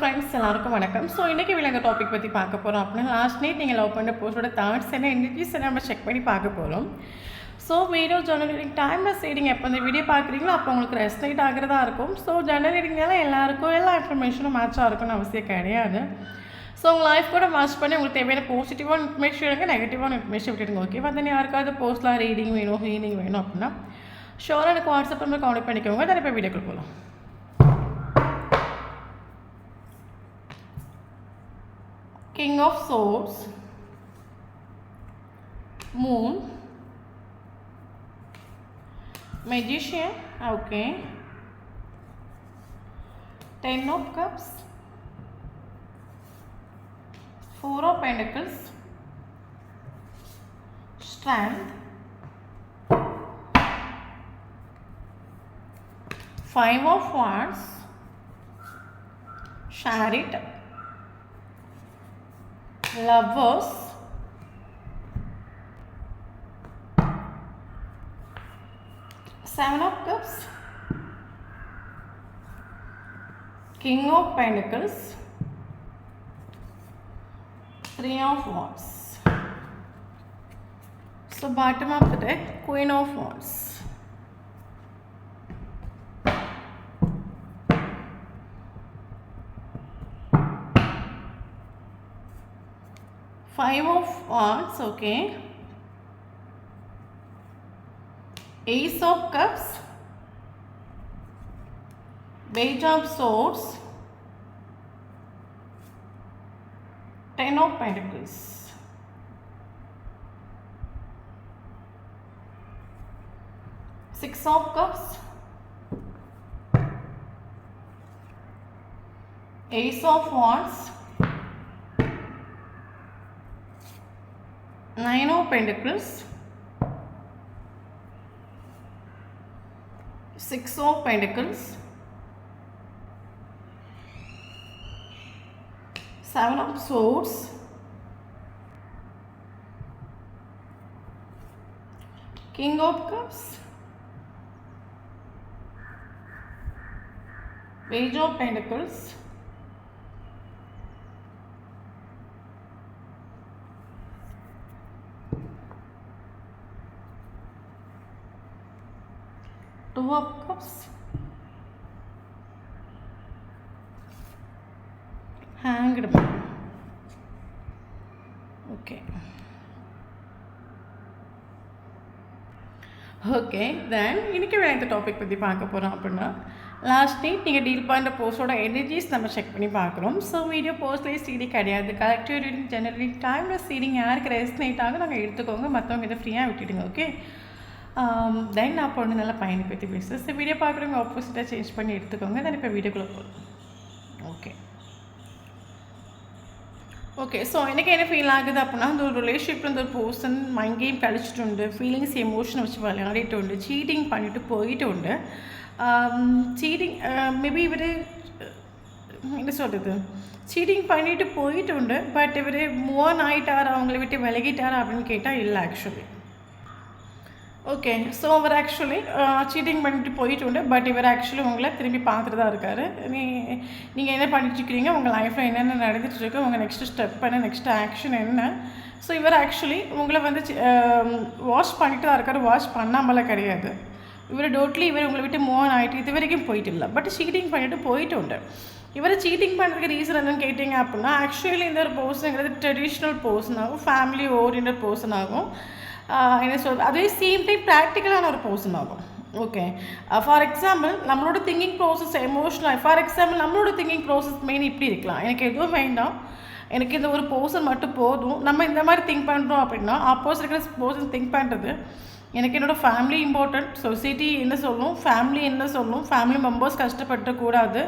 Friends எல்லாருக்கும் வணக்கம். So இன்றைக்கி விலங்க டாபிக் பற்றி பார்க்க போகிறோம். அப்படின்னா லாஸ்ட் நைட் நீங்கள் லவ் பண்ண போஸ்டோட தாட்ஸ் என்ன எனர்ஜிஸ் என்ன நம்ம செக் பண்ணி பார்க்க போகிறோம். So video generating timeless reading எப்போ இந்த வீடியோ பார்க்குறீங்களோ அப்போ உங்களுக்கு ரெஸ்ட் ஆகிறதா இருக்கும். ஸோ ஜெனரேட்டிங்னால எல்லாருக்கும் எல்லா இன்ஃபர்மேஷனும் மேட்சாக இருக்கும்னு அவசியம் கிடையாது. ஸோ உங்கள் லைஃப் கூட மேட்ச் பண்ணி உங்களுக்கு தேவையான பாசிட்டிவான இன்ஃபர்மேஷன் எடுங்க, நெகட்டிவான இன்ஃபர்மேஷன் விட்டுடுங்க. ஓகேவா? தென் யாருக்காவது போஸ்ட்லாம் ரீடிங் வேணும், ஹீலிங் வேணும் அப்படின்னா ஷோராக எனக்கு வாட்ஸ்அப் நம்பர் கான்டெக்ட் பண்ணிக்கோங்க. தென் இப்போ வீடியோக்குள்ள போகலாம். King of Swords, Moon, Magician, okay, Ten of Cups, Four of Pentacles, Strength, Five of Wands, Chariot, Lovers, Seven of Cups, King of Pentacles, Three of Wands. So bottom of the deck, Queen of Wands. Five of Wands, okay. Ace of Cups, Page of Swords, Ten of Pentacles. Six of Cups, Ace of Wands, Nine of Pentacles, Six of Pentacles, Seven of Swords, King of Cups, Page of Pentacles, Two of Cups, Hanged Man. Okay. Okay, then இன்றைக்கி வேறு இந்த topic பற்றி பார்க்க போகிறோம். அப்படின்னா last night நீங்கள் deal பண்ணுற போஸ்டோட energies நம்ம செக் பண்ணி பார்க்குறோம். ஸோ வீடியோ போஸ்ட்லேயே சீடி கிடையாது. கலெக்டிவ் ரீடிங், ஜெனரல் டைமில் சீடிங் யாருக்கு ரெஸ்ட் நைட்டாக நாங்கள் எடுத்துக்கோங்க, மற்றவங்க இதை ஃப்ரீயாக விட்டுடுங்க. ஓகே, தென் நான் இப்போ ஒன்று நல்லா பயனை பற்றி பேசுகிறேன். ஸோ வீடியோ பார்க்குறவங்க ஆப்போசிட்டாக சேஞ்ச் பண்ணி எடுத்துக்கோங்க. தென் இப்போ வீடியோக்குள்ளே போகலாம். ஓகே, ஸோ எனக்கு என்ன ஃபீல் ஆகுது அப்படின்னா, இந்த ஒரு ரிலேஷன்ஷிப்பில் இந்த ஒரு பர்சன் மைண்ட் கேம் கழிச்சிட்டு உண்டு, ஃபீலிங்ஸ் எமோஷனை வச்சு விளையாடிட்டு உண்டு, சீட்டிங் பண்ணிட்டு போயிட்டு உண்டு. சீட்டிங் மேபி இவர் என்ன சொல்கிறது, சீட்டிங் பண்ணிட்டு போயிட்டு உண்டு. பட் இவர் மூவ் ஆன் ஆகிட்டார், அவங்கள விட்டு விலகிட்டார் அப்படின்னு கேட்டால் இல்லை ஆக்சுவலி. ஓகே, ஸோ அவர் ஆக்சுவலி சீட்டிங் பண்ணிட்டு போயிட்டு உண்டு. பட் இவர் ஆக்சுவலி உங்களை திரும்பி பார்த்துட்டு தான் இருக்கார். நீங்கள் என்ன பண்ணிட்டுருக்கிறீங்க, உங்கள் லைஃப்பில் என்னென்ன நடந்துட்டுருக்கு, உங்கள் நெக்ஸ்ட்டு ஸ்டெப் என்ன, நெக்ஸ்ட்டு ஆக்ஷன் என்ன. ஸோ இவர் ஆக்சுவலி உங்களை வந்து வாஷ் பண்ணிட்டு தான் இருக்கார், வாஷ் பண்ணாமலாம் கிடையாது. இவர் டோட்லி இவர் உங்களை விட்டு மூவ் ஆன் ஆகிட்டு இது வரைக்கும் போயிட்டு இல்லை, பட் சீட்டிங் பண்ணிட்டு போயிட்டு உண்டு. இவர் சீட்டிங் பண்ணுறதுக்கு ரீசன் என்னன்னு கேட்டிங்க அப்படின்னா, ஆக்சுவலி இந்த ஒரு பர்சனுங்கிறது ட்ரெடிஷ்னல் பர்சன் ஆகும், ஃபேமிலி ஓரியன்ட் பர்சன் ஆகும். என்ன சொல்கிறது, அதே சேம் டைம் ப்ராக்டிக்கலான ஒரு பர்சன் ஆகும். ஓகே, ஃபார் எக்ஸாம்பிள் நம்மளோட thinking process emotional, for example நம்மளோட திங்கிங் ப்ராசஸ் மெயின் இப்படி இருக்கலாம், எனக்கு எதுவும் வேண்டாம், எனக்கு இந்த ஒரு பர்சன் மட்டும் போதும். நம்ம இந்த மாதிரி திங்க் பண்ணுறோம் அப்படின்னா, ஆப்போசிட் இருக்கிற பர்சன் திங்க் பண்ணுறது எனக்கு என்னோடய ஃபேமிலி இம்பார்ட்டன்ட், சொசைட்டி என்ன சொல்லும், ஃபேமிலி என்ன சொல்லும், ஃபேமிலி மெம்பர்ஸ் கஷ்டப்படக்கூடாது,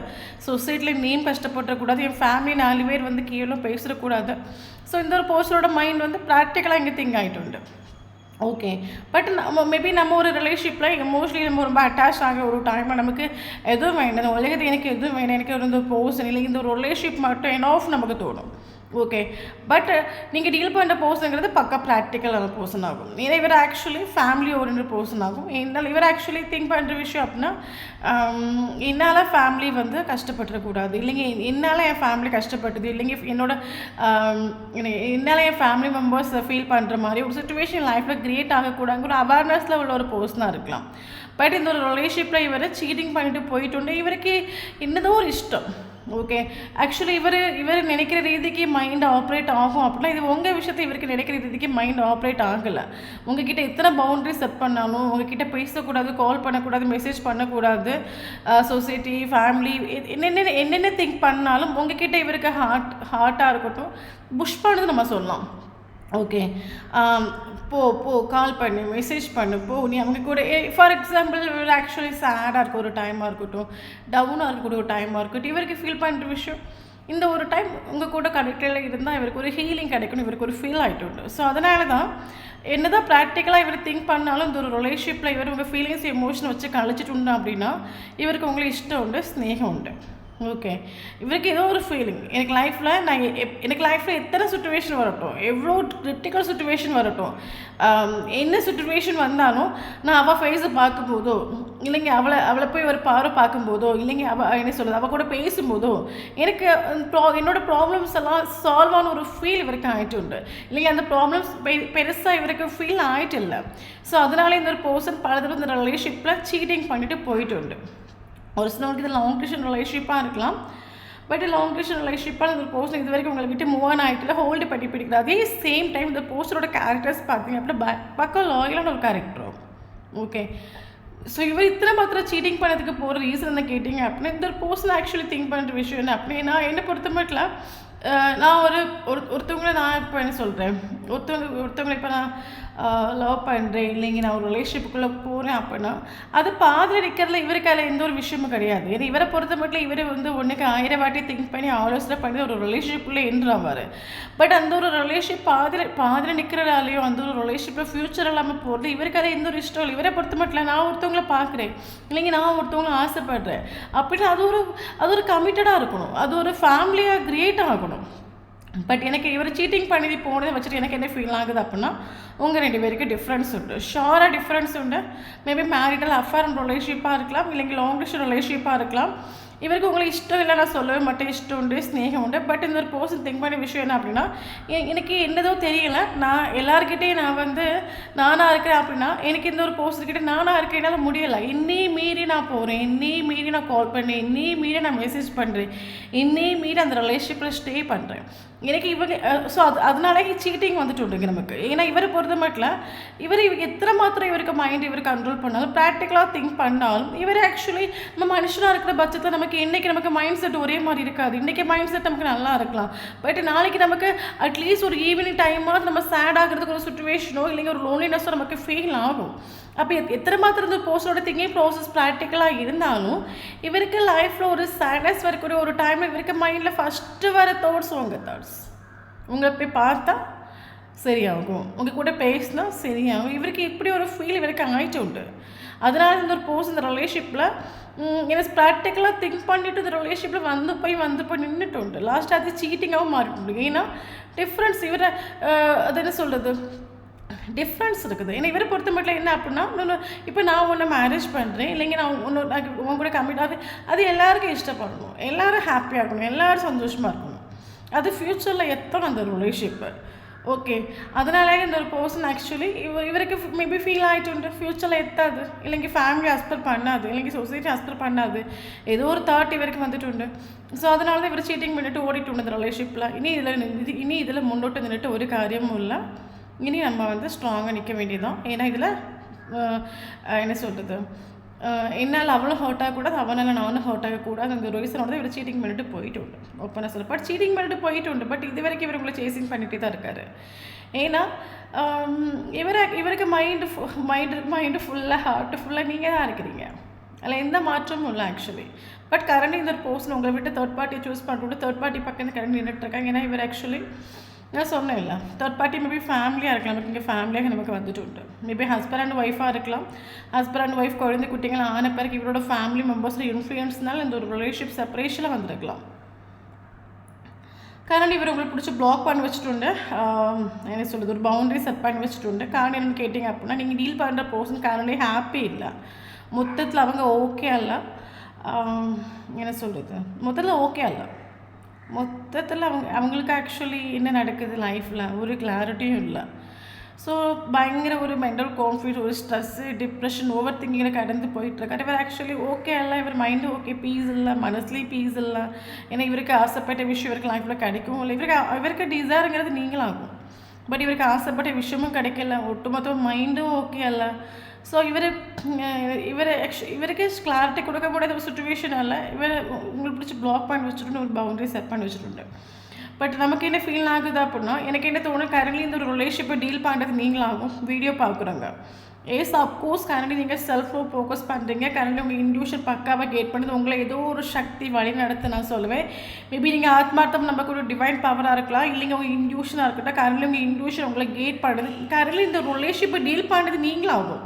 சொசைட்டியில் நேம் கஷ்டப்படக்கூடாது, என் ஃபேமிலி 4 பேர் வந்து கீழே பேசிடக்கூடாது. ஸோ இந்த ஒரு பர்சனோட மைண்ட் வந்து ப்ராக்டிக்கலாக இங்கே திங்க் ஆகிட்டு உண்டு. ஓகே, பட் நம்ம மேபி நம்ம ஒரு ரிலேஷன்ஷிப்பில் எமோஷனலி நம்ம ரொம்ப அட்டாச் ஆக ஒரு டைமில் நமக்கு எதுவும் வேண்டாம், உலகத்தில் எனக்கு எதுவும் வேணும், எனக்கு ஒரு இந்த பர்சன் இல்லை இந்த ஒரு ரிலேஷன்ஷிப் மட்டும் என் ஆஃப் நமக்கு தோணும். ஓகே. பட் நீங்கள் டீல் பண்ணுற பர்சனுங்கிறது பக்கா ப்ராக்டிக்கலான பர்சன் ஆகும். ஏன்னா இவர் ஆக்சுவலி ஃபேமிலி ஓரியன்ட் பர்சன் ஆகும். என்னால் இவர் ஆக்சுவலி திங்க் பண்ணுற விஷயம் அப்படின்னா, என்னால் ஃபேமிலி வந்து கஷ்டப்பட்டுறக்கூடாது, இல்லைங்க என்னால் என் ஃபேமிலி கஷ்டப்பட்டது, இல்லைங்க என்னோட என்னால் என் ஃபேமிலி மெம்பர்ஸ் ஃபீல் பண்ணுற மாதிரி ஒரு சுச்சுவேஷன் லைஃப்பில் க்ரியேட் ஆகக்கூடாதுங்கிற ஒரு அவேர்னஸில் உள்ள ஒரு பர்சனாக இருக்கலாம். பட் இந்த ஒரு ரிலேஷன்ஷிப்பில் இவர் சீட்டிங் பண்ணிட்டு போயிட்டு இவருக்கு என்னதோ ஒரு இஷ்டம். ஓகே. ஆக்சுவலி இவர் நினைக்கிற ரீதிக்கு மைண்ட் ஆப்ரேட் ஆகும் அப்படின்னா, இது உங்கள் விஷயத்தை இவருக்கு நினைக்கிற ரீதிக்கு மைண்ட் ஆப்ரேட் ஆகலை. உங்ககிட்ட எத்தனை பவுண்டரி செட் பண்ணாலும், உங்ககிட்ட பேசக்கூடாது, கால் பண்ணக்கூடாது, மெசேஜ் பண்ணக்கூடாது, சொசைட்டி, ஃபேமிலி என்னென்ன திங்க் பண்ணாலும் உங்ககிட்ட இவருக்கு ஹார்ட்டாக இருக்கட்டும், புஷ் பண்ணது நம்ம சொல்லலாம். ஓகே. போ கால் பண்ணு, மெசேஜ் பண்ணு, போ நீ அவங்க கூட. ஃபார் எக்ஸாம்பிள் இவர் ஆக்சுவலி சேடாக இருக்க ஒரு டைமாக இருக்கட்டும், டவுனாக இருக்கக்கூடிய ஒரு டைமாக இருக்கட்டும், இவருக்கு ஃபீல் பண்ணுற விஷயம் இந்த ஒரு டைம் உங்கள் கூட கனெக்டில் இருந்தால் இவருக்கு ஒரு ஹீலிங் கிடைக்கணும், இவருக்கு ஒரு ஃபீல் ஆகிட்டு உண்டு. ஸோ அதனால தான் என்ன தான் ப்ராக்டிக்கலாக இவர் திங்க் பண்ணாலும் இந்த ஒரு ரிலேஷன்ஷிப்பில் இவர் உங்கள் ஃபீலிங்ஸ் எமோஷனை வச்சு கழிச்சிட்டு உண்டு அப்படின்னா இவருக்கு உங்களுக்கு இஷ்டம் உண்டு, ஸ்னேகம் உண்டு. ஓகே. இவருக்கு ஏதோ ஒரு ஃபீலிங் எனக்கு லைஃப்பில் எத்தனை சுச்சுவேஷன் வரட்டும், எவ்வளோ கிரிட்டிக்கல் சுச்சுவேஷன் வரட்டும், என்ன சுச்சுவேஷன் வந்தாலும் நான் அவள் ஃபேஸை பார்க்கும்போதோ, இல்லைங்க அவளை போய் ஒரு பார்வை பார்க்கும்போதோ, இல்லைங்க என்ன சொல்கிறது அவள் கூட பேசும்போதோ எனக்கு என்னோடய ப்ராப்ளம்ஸ் எல்லாம் சால்வ் ஆன ஒரு ஃபீல் இவருக்கு ஆகிட்டு உண்டு. இல்லைங்க அந்த ப்ராப்ளம்ஸ் பெருசாக இவருக்கு ஃபீல் ஆகிட்டு இல்லை. ஸோ அதனால இந்த ஒரு பர்சன் பல தடவை இந்த ரிலேஷன்ஷிப்பில் சீட்டிங் பண்ணிட்டு போயிட்டு உண்டு. ஒரு சிலவங்களுக்கு இது லாங் டியூஷன் ரிலேஷன்ஷிப்பாக இருக்கலாம். பட் லாங் டியூஷன் ரிலேஷன்ஷிப்பாக இந்த பர்சன் இது வரைக்கும் உங்களை விட்டு மூவ் ஆன் ஆகிட்டு ஹோல்டு பண்ணி பிடிக்கிறது. அதே சேம் டைம் இந்த பர்சனோட கேரக்டர்ஸ் பார்த்தீங்க அப்படின்னா பக்கம் லாயலான ஒரு கேரக்டரும். ஓகே. ஸோ இவர் இத்தனை மாத்திரம் சீட்டிங் பண்ணதுக்கு போகிற ரீசன் என்ன கேட்டிங்க அப்படின்னா, இந்த பர்சன் ஆக்சுவலி திங்க் பண்ணுற விஷயம் என்ன அப்படின்னா, என்னை பொறுத்த மட்டும் நான் ஒருத்தவங்களை நான் இப்போ என்ன சொல்கிறேன், ஒருத்தவங்களை இப்போ நான் லவ் பண்ணுறேன், இல்லைங்க நான் ஒரு ரிலேஷன்ஷிப்புக்குள்ளே போகிறேன் அப்படின்னா அது பாதியில் நிற்கிறதுல இவருக்கு அதில் எந்த ஒரு விஷயமும் கிடையாது. ஏன்னா இவரை பொறுத்த மட்டும் இவர் வந்து ஒன்றுக்கு 1000 வாட்டி திங்க் பண்ணி ஆலோசனை பண்ணி ஒரு ரிலேஷன்ஷிப்புக்குள்ளே என்ட்ராவார். பட் அந்த ஒரு ரிலேஷன்ஷிப் பாதியில் நிற்கிறதாலையும் அந்த ஒரு ரிலேஷன்ஷிப்பில் ஃப்யூச்சர் இல்லாமல் போகிறது இவருக்கு அதை எந்த ஒரு இஷ்டம் இல்லை. இவரை பொறுத்த மட்டும் நான் ஒருத்தவங்களை பார்க்குறேன், இல்லைங்க நான் ஒருத்தவங்களை ஆசைப்படுறேன் அப்படின்னு அது ஒரு கமிட்டடாக இருக்கணும், அது ஒரு ஃபேமிலியாக க்ரியேட் ஆகணும். பட் எனக்கு இவர் சீட்டிங் பண்ணி போனதை வச்சுட்டு எனக்கு என்ன ஃபீல் ஆகுது அப்படின்னா, உங்கள் 2 பேருக்கு டிஃப்ரென்ஸ் உண்டு, ஷோராக டிஃப்ரென்ஸ் உண்டு. மேபி மேரிட்டல் அஃபேர் அண்ட் ரிலேஷன்ஷிப்பாக இருக்கலாம், இல்லைங்க லாங் டிஸ்டன்ஸ் ரிலேஷன்ஷிப்பாக இருக்கலாம். இவருக்கு உங்களுக்கு இஷ்டம் இல்லை நான் சொல்லவே மாட்டேன், இஷ்டம் உண்டு, ஸ்னேகம் உண்டு. பட் இந்த ஒரு பர்சன் திங்க் பண்ண விஷயம் என்ன அப்படின்னா, எனக்கு என்னதோ தெரியலை, நான் எல்லாருக்கிட்டேயும் நான் வந்து நானாக இருக்கிறேன் அப்படின்னா எனக்கு இந்த ஒரு பர்சன்கிட்ட நானாக இருக்கேன், என்னால் முடியலை, இன்னையும் மீறி நான் போகிறேன், இன்னையும் மீறி நான் கால் பண்ணேன், இன்னையும் மீறி நான் மெசேஜ் பண்ணுறேன், இன்னையும் மீறி அந்த ரிலேஷன்ஷிப்பில் ஸ்டே பண்ணுறேன். எனக்கு இவங்க ஸோ அதனால சீட்டிங் வந்துட்டு விடுங்க நமக்கு. ஏன்னா இவரை பொறுத்த மட்டும் இவர் எத்தனை மாத்திரம் இவருக்கு மைண்ட் இவர் கண்ட்ரோல் பண்ணாலும், ப்ராக்டிக்கலாக திங்க் பண்ணாலும், இவர் ஆக்சுவலி நம்ம மனுஷனாக இருக்கிற பட்சத்தில் நமக்கு நமக்கு மைண்ட் செட் ஒரே மாதிரி இருக்காது. இன்றைக்கி மைண்ட் செட் நமக்கு நல்லா இருக்கலாம், பட் நாளைக்கு நமக்கு அட்லீஸ்ட் ஒரு ஈவினிங் டைமாக நம்ம சேட் ஆகிறதுக்கு ஒரு சுச்சுவேஷனோ இல்லைங்க ஒரு லோன்லினஸோ நமக்கு ஃபீல் ஆகும். அப்போ எத்தனை மாத்திரம் இந்த போஸ்டோட திங்கிங் ப்ராசஸ் ப்ராக்டிக்கலாக இருந்தாலும் இவருக்கு லைஃப்பில் ஒரு சேட்னஸ் வரக்கூடிய ஒரு டைமில் இவருக்கு மைண்டில் ஃபஸ்ட்டு வர தாட்ஸ் உங்கள் தாட்ஸ். உங்களை போய் பார்த்தா சரியாகும், உங்கள் கூட பேசினா சரியாகும். இவருக்கு இப்படி ஒரு ஃபீல் இவருக்கு ஆகிட்டு உண்டு. அதனால் இந்த ஒரு போஸ்ட் இந்த ரிலேஷன்ஷிப்பில் எனக்கு ப்ராக்டிக்கலாக திங்க் பண்ணிவிட்டு இந்த ரிலேஷன்ஷிப்பில் வந்து போய் நின்றுட்டு உண்டு. லாஸ்ட்டாக அது சீட்டிங்காகவும் மாறிட்டு. ஏன்னா டிஃப்ரென்ஸ் இவரை அது என்ன சொல்கிறது டிஃப்ரென்ஸ் இருக்குது. ஏன்னா இவரை பொறுத்த மட்டும் என்ன அப்படின்னா, இப்போ நான் ஒன்று மேரேஜ் பண்ணுறேன், இல்லைங்க நான் உங்க கூட கம்மிட் அது எல்லாருக்கும் இஷ்டப்படணும், எல்லோரும் ஹாப்பியாக இருக்கணும், எல்லோரும் சந்தோஷமாக இருக்கணும். அது ஃப்யூச்சரில் எத்தனை அந்த ரிலேஷன்ஷிப்பு. ஓகே. அதனால இந்த ஒரு பர்சன் ஆக்சுவலி இவருக்கு மேபி ஃபீல் ஆகிட்டு உண்டு, ஃப்யூச்சரில் எத்தாது, இல்லைங்க ஃபேமிலி ஹஸ்பண்ட் பண்ணாது, இல்லைங்க சொசைட்டி ஹஸ்பண்ட் பண்ணாது, ஏதோ ஒரு தாட் இவருக்கு வந்துட்டு உண்டு. ஸோ அதனால தான் இவர் சீட்டிங் பண்ணிட்டு ஓடிட்டு உண்டு இந்த ரிலேஷன்ஷிப்பில். இனி இதில் முன்னோட்டு நின்றுட்டு ஒரு காரியமும் இல்லை. இனி நம்ம வந்து ஸ்ட்ராங்காக நிற்க வேண்டியதான். ஏன்னா இதில் என்ன சொல்கிறது, என்னால் அவளும் ஹர்ட் ஆகக்கூடாது, அவனால் நானும் ஹர்ட் ஆகக்கூடாது. அந்த ரீசனோட தான் இவர் சீட்டிங் பண்ணிட்டு போயிட்டு உண்டு. ஓப்பனாக சொல்ல பட் சீட்டிங் பண்ணிட்டு போயிட்டு உண்டு. பட் இது வரைக்கும் இவர் உங்களை சேசிங் பண்ணிகிட்டே தான் இருக்கார். ஏன்னா இவருக்கு மைண்டு ஃபுல்லாக ஹார்ட்டு ஃபுல்லாக நீங்கள் தான் இருக்கிறீங்க, அதில் எந்த மாற்றமும் இல்லை ஆக்சுவலி. பட் கரண்ட் இந்த ஒரு பர்சன் உங்களை விட்டு தேர்ட் பார்ட்டி சூஸ் பண்ணிட்டு தேர்ட் பார்ட்டி பக்கம் கரண்ட் நின்றுட்டுருக்காங்க. ஏன்னா இவர் ஆக்சுவலி நான் சொன்னேன் இல்லை, தேர்ட் பார்ட்டி மேபி ஃபேமிலியாக இருக்கலாம், நமக்கு இங்கே ஃபேமிலியாக நமக்கு வந்துட்டு உண்டு. மேபி ஹஸ்பண்ட் அண்ட் ஒய்ஃபாக இருக்கலாம். ஹஸ்பண்ட் அண்ட் ஒய்ஃப் குழந்தை குட்டிகள் ஆன பிறகு இவரோட ஃபேமிலி மெம்பர்ஸோட இன்ஃப்ளூயன்ஸ்னால இந்த ஒரு ரிலேஷன்ஷிப் செப்பரேஷனில் வந்துருக்கலாம். കാരണം ഇവർ உங்களை பிடிச்சி ப்ளாக் பண்ணி வச்சுட்டு என்ன சொல்கிறது ஒரு பவுண்டரி செட் பண்ணி வச்சுட்டு காரணம் என்னென்னு கேட்டிங்க அப்படின்னா நீங்கள் டீல் பண்ணுற பர்சன் காரணம் ஹாப்பி இல்லை மொத்தத்தில் அவங்க ஓகே அல்ல என்ன சொல்கிறது முதல்ல ஓகே அல்ல மொத்தத்தில் அவங்களுக்கு ஆக்சுவலி என்ன நடக்குது லைஃப்பில் ஒரு கிளாரிட்டியும் இல்லை ஸோ பயங்கர ஒரு மென்டல் கான்ஃப்ளிக்ட் ஒரு ஸ்ட்ரெஸ்ஸு டிப்ரெஷன் ஓவர் திங்கிங்கில் கடந்து போயிட்டுருக்காரு இவர் ஆக்சுவலி ஓகே இல்லை இவர் மைண்டு ஓகே பீஸ் இல்லை மனசுலேயும் பீஸ் இல்லை ஏன்னா இவருக்கு ஆசைப்பட்ட விஷயம் இவருக்கு லைஃப்பில் கிடைக்கும் இல்லை இவருக்கு டிசைருங்கிறது நீங்களாகும் பட் இவருக்கு ஆசைப்பட்ட விஷயமும் கிடைக்கல ஒட்டுமொத்த மைண்டும் ஓகே இல்லை ஸோ இவருக்கு கிளாரிட்டி கொடுக்க முடியாத ஒரு சுச்சுவேஷன் இல்லை இவர் உங்களுக்கு பிடிச்சி ப்ளாக் பண்ணி வச்சுட்டு ஒரு பவுண்டரி செட் பண்ணி வச்சுட்டு பட் நமக்கு என்ன ஃபீல் ஆகுது அப்படின்னா எனக்கு என்ன தோணும் கரண்ட்லி இந்த ஒரு ரிலேஷன்ஷிப்பை டீல் பண்ணுறது நீங்களாகும் வீடியோ பார்க்குறோங்க சப்போஸ் கரண்ட்லி நீங்கள் செல்ஃப் ஃபோக்கஸ் பண்ணுறீங்க கரண்ட்லி உங்கள் இன்ட்யூஷன் பக்காவாக கேட் பண்ணுறது உங்களை ஏதோ ஒரு சக்தி வழி நடத்த நான் சொல்லுவேன் மேபி நீங்கள் ஆத்மார்த்தம் நமக்கு ஒரு டிவைன் பவராக இருக்கலாம் இல்லைங்க உங்கள் இன்ட்யூஷனாக இருக்கட்டும் கரண்ட்லி உங்கள் இன்ட்யூஷன் உங்களை கேட் பண்ணுறது கரண்ட்லி இந்த ரிலேஷன்ஷிப்பை டீல் பண்ணுறது நீங்களாகும்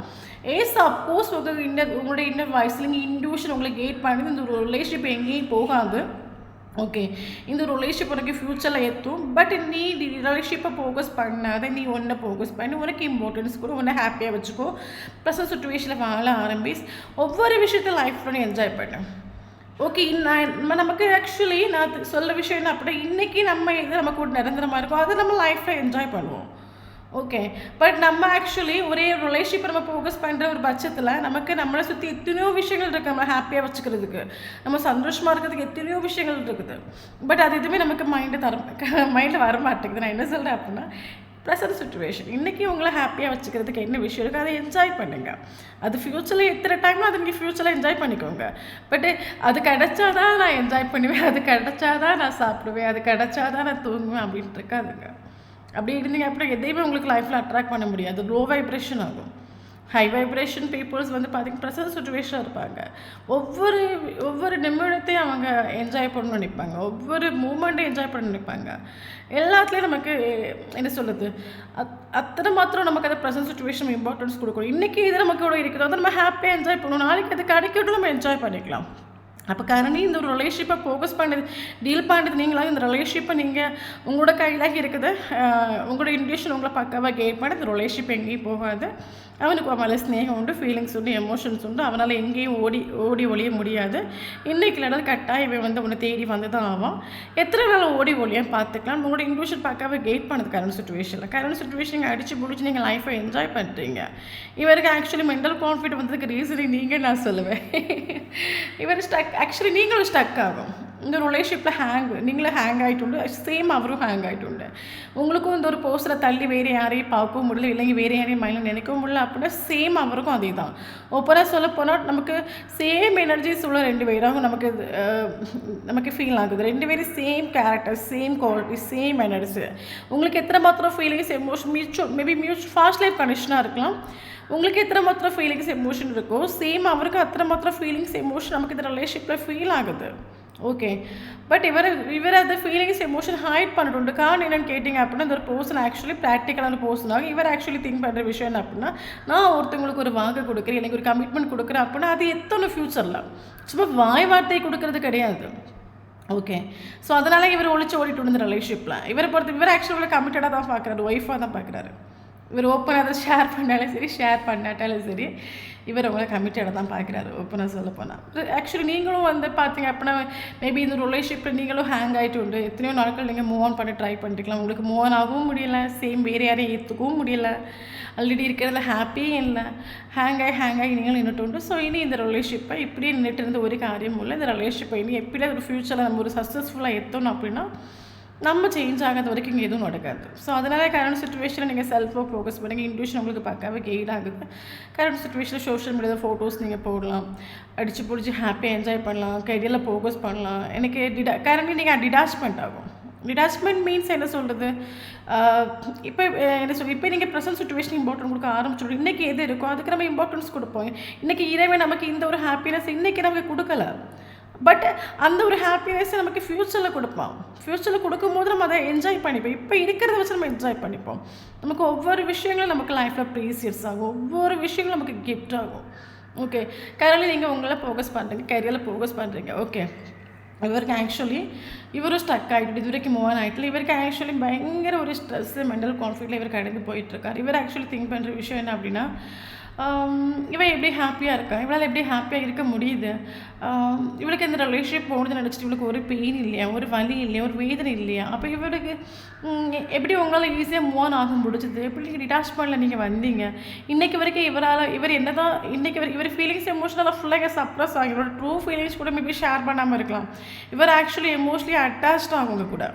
சப்போஸ் உங்களுடைய இன்னர் வாய்ஸில் நீங்கள் இன்ட்யூஷன் உங்களை கேட் பண்ணுறது இந்த ஒரு ரிலேஷன்ஷிப் எங்கேயும் போகாது ஓகே இந்த ரிலேஷன்ஷிப் உனக்கு ஃப்யூச்சரில் எத்தும் பட் நீ ரிலேஷன்ஷிப்பை ஃபோக்கஸ் பண்ணாத நீ ஒன்றை ஃபோக்கஸ் பண்ணி உனக்கு இம்பார்ட்டன்ஸ் கூட ஒன்றை ஹாப்பியாக வச்சுக்கோ ப்ரெசன்ட் சுச்சுவேஷனில் வாழ ஆரம்பிஸ் ஒவ்வொரு விஷயத்தையும் லைஃப்பில் நீ என்ஜாய் பண்ணேன் ஓகே நமக்கு ஆக்சுவலி நான் சொல்ல விஷயம் என்ன அப்படின்னா இன்றைக்கி நம்ம இது நமக்கு ஒரு நிரந்தரமாக இருக்கும் அதை நம்ம லைஃப்பில் என்ஜாய் பண்ணுவோம் ஓகே பட் நம்ம ஆக்சுவலி ஒரே ரிலேஷன்ஷிப்பை நம்ம ஃபோக்கஸ் பண்ணுற ஒரு பட்சத்தில் நமக்கு நம்மளை சுற்றி எத்தனையோ விஷயங்கள் இருக்குது நம்ம ஹாப்பியாக வச்சுக்கிறதுக்கு நம்ம சந்தோஷமாக இருக்கிறதுக்கு எத்தனையோ விஷயங்கள் இருக்குது பட் அது எதுவுமே நமக்கு மைண்டில் வர மாட்டேங்குது நான் என்ன சொல்கிறேன் அப்படின்னா ப்ரெசன்ட் சுச்சுவேஷன் இன்றைக்கி உங்களை ஹாப்பியாக வச்சுக்கிறதுக்கு என்ன விஷயம் இருக்குது அதை என்ஜாய் பண்ணுங்கள் அது ஃப்யூச்சரில் எத்தனை டைம்னா அது நீங்கள் ஃப்யூச்சரில் என்ஜாய் பண்ணிக்கோங்க பட்டு அது கிடைச்சாதான் நான் என்ஜாய் பண்ணுவேன் அது கிடைச்சாதான் நான் சாப்பிடுவேன் அது கிடைச்சாதான் நான் தூங்குவேன் அப்படின்ட்டு இருக்காதுங்க அப்படி இருந்தீங்க அப்புறம் எதையுமே உங்களுக்கு லைஃப்பில் அட்ராக்ட் பண்ண முடியாது லோ வைப்ரேஷன் ஆகும் ஹை வைப்ரேஷன் பீப்புள்ஸ் வந்து பார்த்திங்கன்னா ப்ரெசன்ட் சுச்சுவேஷனாக இருப்பாங்க ஒவ்வொரு நிமிடத்தையும் அவங்க என்ஜாய் பண்ணணும்னு நினைப்பாங்க ஒவ்வொரு மூமெண்ட்டையும் என்ஜாய் பண்ண நினைப்பாங்க எல்லாத்துலேயும் நமக்கு என்ன சொல்லுது அத்தனை மாத்திரம் நமக்கு அதை ப்ரெசன்ட் சுச்சுவேஷன் இம்பார்ட்டன்ஸ் கொடுக்கணும் இன்றைக்கி இது நமக்கு கூட இருக்கிறோம் அதை நம்ம ஹாப்பியாக என்ஜாய் பண்ணணும் நாளைக்கு அது கிடைக்கட்டும் நம்ம என்ஜாய் பண்ணிக்கலாம் அப்போ கரண்ட்லி இந்த ஒரு ரிலேஷன்ஷிப்பை ஃபோக்கஸ் பண்ணுறது டீல் பண்ணுறது நீங்களாக இந்த ரிலேஷன்ஷிப்பை நீங்கள் உங்களோட கையில் இருக்குது உங்களோட இன்ட்யூஷன் உங்களை பக்காவாக கேட் பண்ணி இந்த ரிலேஷன்ஷிப் எங்கேயும் போகாது அவனுக்கு மேலே ஸ்னேகம் உண்டு ஃபீலிங்ஸ் உண்டு எமோஷன்ஸ் உண்டு அவனால் எங்கேயும் ஓடி ஒழிய முடியாது இன்றைக்கி இல்லாத கட்டாயம் இவன் வந்து உன்னை தேடி வந்து தான் ஆவான் எத்தனை நாள் ஓடி ஒழியான்னு பார்த்துக்கலாம் உங்களோட இன்ட்யூஷன் பக்காவாக கேட் பண்ணுது கரண்ட் சுச்சுவேஷன் நீங்கள் அடித்து முடிச்சு நீங்கள் லைஃப்பை என்ஜாய் பண்ணுறீங்க இவருக்கு ஆக்சுவலி மென்டல் கான்ஃபிடென்ட் வந்ததுக்கு ரீசனே நீங்கள் நான் சொல்லுவேன் இவர் ஆக்சுவலி நீங்களும் ஸ்டக் ஆகும் இந்த ரிலேஷன்ஷிப்பில் நீங்களும் ஹேங் ஆகிட்டு சேம் அவரும் ஹேங் ஆகிட்டு உங்களுக்கும் இந்த ஒரு போஸ்டரை தள்ளி வேறு யாரையும் பார்க்கவும் முடியல இல்லைங்க வேறு யாரையும் மைண்டில் நினைக்கவும் முடியல அப்படின்னா சேம் அவருக்கும் அதே தான் ஒப்பராக சொல்ல போனால் நமக்கு சேம் எனர்ஜிஸ் உள்ள ரெண்டு பேரும் நமக்கு ஃபீல் ஆகுது ரெண்டு பேரும் same character same quality same energy உங்களுக்கு எத்தனை மாத்திரம் feelings emotion maybe fast life கண்டிஷனாக இருக்கலாம் உங்களுக்கு எத்தனை மாத்திரம் ஃபீலிங்ஸ் எமோஷன் இருக்கோ சேம் அவருக்கு அத்தனை மாத்திரம் ஃபீலிங்ஸ் எமோஷன் நமக்கு இந்த ரிலேஷன்ஷிப்பில் ஃபீல் ஆகுது ஓகே பட் இவர் அந்த ஃபீலிங்ஸ் எமோஷன் ஹைட் பண்ணிட்டு காரணம் என்னென்னு கேட்டிங்க அப்படின்னா இந்த ஒரு பர்சன் ஆக்சுவலி ப்ராக்டிக்கலான பர்சனாக இவர் ஆக்சுவலி திங்க் பண்ணுற விஷயம் என்ன அப்படின்னா நான் ஒருத்தவங்களுக்கு ஒரு வாக்கு கொடுக்குறேன் எனக்கு ஒரு கமிட்மெண்ட் கொடுக்குறேன் அப்படின்னா அது எத்தனை ஃப்யூச்சரில் சும்மா வாய் வார்த்தை கொடுக்கறது கிடையாது ஓகே ஸோ அதனால் இவர் ஓடிட்டு இந்த ரிலேஷன்ஷிப்பில் இவர் ஆக்சுவலாக கமிட்டடாக தான் பார்க்குறாரு ஒய்ஃபாக தான் பார்க்குறாரு இவர் ஓப்பனாக அதை ஷேர் பண்ணாலும் சரி ஷேர் பண்ணாட்டாலும் சரி இவர் உங்களை கமிட்டடாக தான் பார்க்குறாரு ஓப்பனாக சொல்ல போனால் ஆக்சுவலி நீங்களும் வந்து பார்த்தீங்க அப்படின்னா மேபி இந்த ரிலேஷன்ஷிப்பில் நீங்களும் ஹேங் ஆகிட்டு உண்டு எத்தனையோ நாட்கள் நீங்கள் மூவ் ஆன் பண்ணி ட்ரை பண்ணிக்கலாம் உங்களுக்கு மூவ் ஆன் ஆகவும் முடியலை சேம் வேறு யாரையும் ஏற்றுக்கவும் முடியலை ஆல்ரெடி இருக்கிறதுல ஹாப்பியும் இல்லை ஹேங் ஆகி நீங்களும் நின்றுட்டு உண்டு ஸோ இனி இந்த ரிலேஷன்ஷிப்பை இப்படியே நின்றுட்டு இருந்த ஒரு காரியமும் இல்லை இந்த ரிலேஷன்ஷிப்பை இனி எப்படியா ஒரு ஃப்யூச்சரில் நம்ம ஒரு சக்ஸஸ்ஃபுல்லாக எத்தணும் அப்படின்னா நம்ம சேஞ்ச் ஆகாத வரைக்கும் இங்கே எதுவும் நடக்காது ஸோ அதனால் கரண்ட் சுச்சுவேஷனில் நீங்கள் செல்ஃபாக ஃபோக்கஸ் பண்ணுங்கள் இன்ட்யூஷன் உங்களுக்கு பார்க்கவே கெயின் ஆகுது கரண்ட் சுச்சுவேஷனில் சோஷியல் மீடியாவில் ஃபோட்டோஸ் நீங்கள் போடலாம் அடித்து பிடிச்சி ஹாப்பியாக என்ஜாய் பண்ணலாம் கரியரில் ஃபோக்கஸ் பண்ணலாம் எனக்கு கரண்ட்லி நீங்கள் டிடாச்மெண்ட் ஆகும் டிடாச்மெண்ட் மீன்ஸ் என்ன சொல்கிறது இப்போ என்ன சொல்லி இப்போ நீங்கள் ப்ரெசன்ட் சுச்சுவேஷன் இம்பார்ட்டன்ட் கொடுக்க ஆரம்பிச்சிடும் இன்றைக்கி எது இருக்கோ அதுக்கு நம்ம இம்பார்ட்டன்ஸ் கொடுப்போம் இன்றைக்கி இறைவன் நமக்கு இந்த ஒரு ஹாப்பினஸ் இன்றைக்கி நமக்கு கொடுக்கல பட் அந்த ஒரு ஹாப்பினஸ்ஸை நமக்கு ஃப்யூச்சரில் கொடுப்போம் ஃப்யூச்சரில் கொடுக்கும்போது நம்ம அதை என்ஜாய் பண்ணிப்போம் இப்போ இருக்கிறத வச்சு நம்ம என்ஜாய் பண்ணிப்போம் நமக்கு ஒவ்வொரு விஷயங்களும் நமக்கு லைஃப்பில் ப்ரீசியஸ் ஆகும் ஒவ்வொரு விஷயங்களும் நமக்கு கிஃப்ட் ஆகும் ஓகே கரியரில் நீங்கள் உங்களை ஃபோக்கஸ் பண்ணுறீங்க கரியரில் ஃபோக்கஸ் பண்ணுறீங்க ஓகே ഇവർക്ക് ആക്ച്വലി ഇവർ സ്റ്റക്കായിട്ട് ഇതുവരേക്ക് മൂവ് ആൻ ആയിട്ടില്ല. ഇവർക്ക് ആക്ച്വലി ഭയങ്കര ഒരു ஸ்ட்ரெஸ்ஸு மென்டல் கான்ஃப்ளிக்டில் இவர் கடந்து போயிட்டுருக்கார். இவர் ஆக்சுவலி திங்க் பண்ணுற விஷயம் என்ன அப்படின்னா, இவன் எப்படி ஹாப்பியாக இருக்கா, இவளால் எப்படி ஹாப்பியாக இருக்க முடியுது, இவளுக்கு இந்த ரிலேஷன்ஷிப் போகுதுன்னு நினச்சிட்டு இவளுக்கு ஒரு பெயின் இல்லையா, ஒரு வலி இல்லையா, ஒரு வேதனை இல்லையா, அப்போ இவருக்கு எப்படி உங்களால் ஈஸியாக மூவ் ஆன் ஆக முடிச்சுது, எப்படி டிட்டாச்மெண்ட்டில் நீங்கள் வந்தீங்க, இன்றைக்கி வரைக்கும் இவர் என்ன தான் இன்றைக்கி இவர் ஃபீலிங்ஸ் எமோஷனலாக ஃபுல்லாக சப்ரஸ் ஆகி இவரோட ட்ரூ ஃபீலிங்ஸ் கூட மேபி ஷேர் பண்ணாமல் இருக்கலாம். இவர் ஆக்சுவலி எமோஷ்னலி அட்டாச்சாக அவங்க கூட.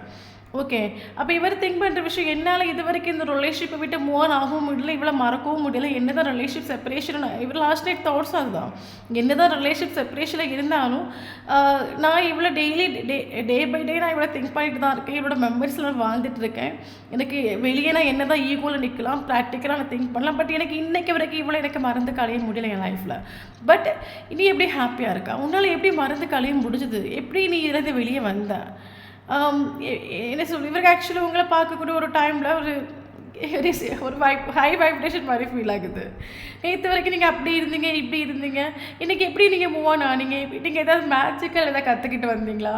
ஓகே, அப்போ இவர் திங்க் பண்ணுற விஷயம், என்னால் இது வரைக்கும் இந்த ரிலேஷன்ஷிப்பை விட்டு மூவ் ஆன் ஆகவும் முடியல, இவ்வளோ மறக்கவும் முடியல, என்ன தான் ரிலேஷன்ஷிப் செப்பரேஷன், இவர் லாஸ்ட் நைட் தாட்ஸ் அதுதான், என்ன தான் ரிலேஷன்ஷிப் செப்பரேஷனில் இருந்தாலும் நான் இவ்வளோ டெய்லி டே பை டே நான் இவ்வளோ திங்க் பண்ணிட்டு தான் இருக்கேன், இவரோட மெமரிஸில் நான் வாழ்ந்துட்டு இருக்கேன். எனக்கு வெளியே நான் என்ன தான் ஈகோவில் நிற்கலாம், ப்ராக்டிக்கலாக நான் திங்க் பண்ணலாம், பட் எனக்கு இன்றைக்கி வரைக்கும் இவ்வளோ எனக்கு மறந்து களைய முடியல என் லைஃப்பில். பட் இனி எப்படி ஹாப்பியாக இருக்கா, உன்னால் எப்படி மறந்து களைய முடிஞ்சுது, எப்படி நீ இருந்து வெளியே வந்த, என்ன சொல்லி இவருக்கு ஆக்சுவலி உங்களை பார்க்கக்கூடிய ஒரு டைமில் ஒரு ஹை வைப்ரேஷன் மாதிரி ஃபீல் ஆகுது. நேற்று வரைக்கும் நீங்கள் அப்படி இருந்தீங்க, இப்படி இருந்தீங்க, இன்றைக்கி எப்படி நீங்கள் மூவ் ஆன் ஆனீங்க, நீங்கள் ஏதாவது மேஜிக்கல் எதாவது கற்றுக்கிட்டு வந்தீங்களா,